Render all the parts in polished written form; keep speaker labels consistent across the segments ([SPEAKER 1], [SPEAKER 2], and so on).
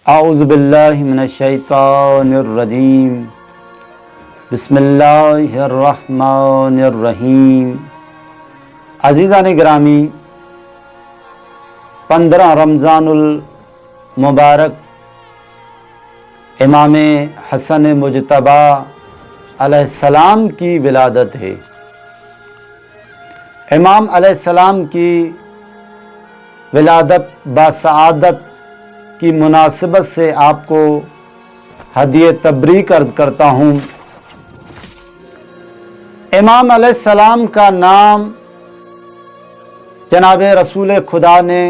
[SPEAKER 1] اعوذ باللہ من الشیطان الرجیم بسم اللہ الرحمن الرحیم۔ عزیزان گرامی، 15 رمضان المبارک امام حسن مجتبی علیہ السلام کی ولادت ہے۔ امام علیہ السلام کی ولادت باسعادت کی مناسبت سے آپ کو ہدیہ تبریک عرض کرتا ہوں۔ امام علیہ السلام کا نام جناب رسول خدا نے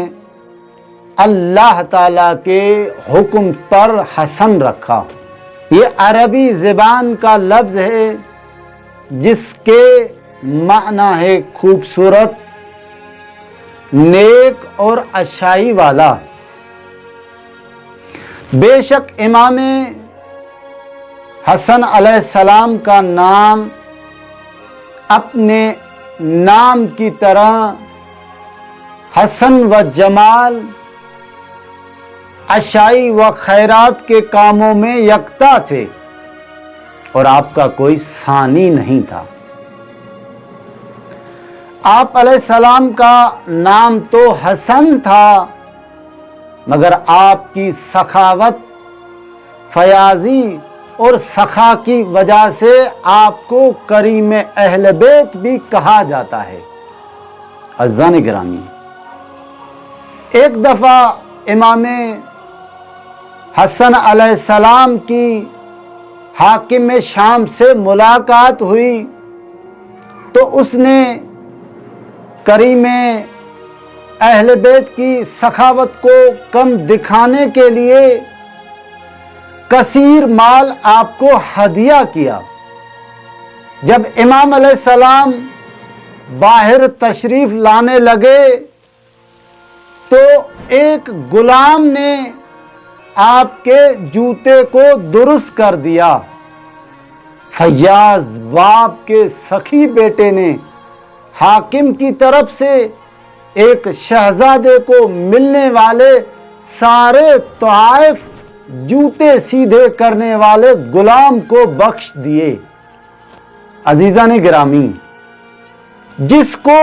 [SPEAKER 1] اللہ تعالیٰ کے حکم پر حسن رکھا۔ یہ عربی زبان کا لفظ ہے جس کے معنی ہے خوبصورت، نیک اور اچھائی والا۔ بے شک امام حسن علیہ السلام کا نام اپنے نام کی طرح حسن و جمال، اچھائی و خیرات کے کاموں میں یکتا تھے اور آپ کا کوئی ثانی نہیں تھا۔ آپ علیہ السلام کا نام تو حسن تھا، مگر آپ کی سخاوت، فیاضی اور سخا کی وجہ سے آپ کو کریم اہل بیت بھی کہا جاتا ہے۔ عزیزان گرامی، ایک دفعہ امام حسن علیہ السلام کی حاکم شام سے ملاقات ہوئی تو اس نے کریم اہل بیت کی سخاوت کو کم دکھانے کے لیے کثیر مال آپ کو ہدیہ کیا۔ جب امام علیہ السلام باہر تشریف لانے لگے تو ایک غلام نے آپ کے جوتے کو درست کر دیا۔ فیاض باپ کے سخی بیٹے نے حاکم کی طرف سے ایک شہزادے کو ملنے والے سارے تحائف جوتے سیدھے کرنے والے غلام کو بخش دیے۔ عزیزان گرامی، جس کو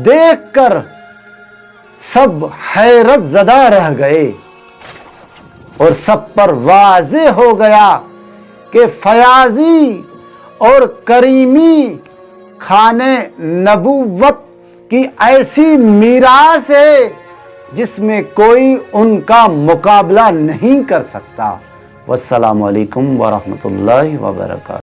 [SPEAKER 1] دیکھ کر سب حیرت زدہ رہ گئے اور سب پر واضح ہو گیا کہ فیاضی اور کریمی خانے نبوت کی ایسی میراث ہے جس میں کوئی ان کا مقابلہ نہیں کر سکتا۔ والسلام علیکم ورحمۃ اللہ وبرکاتہ۔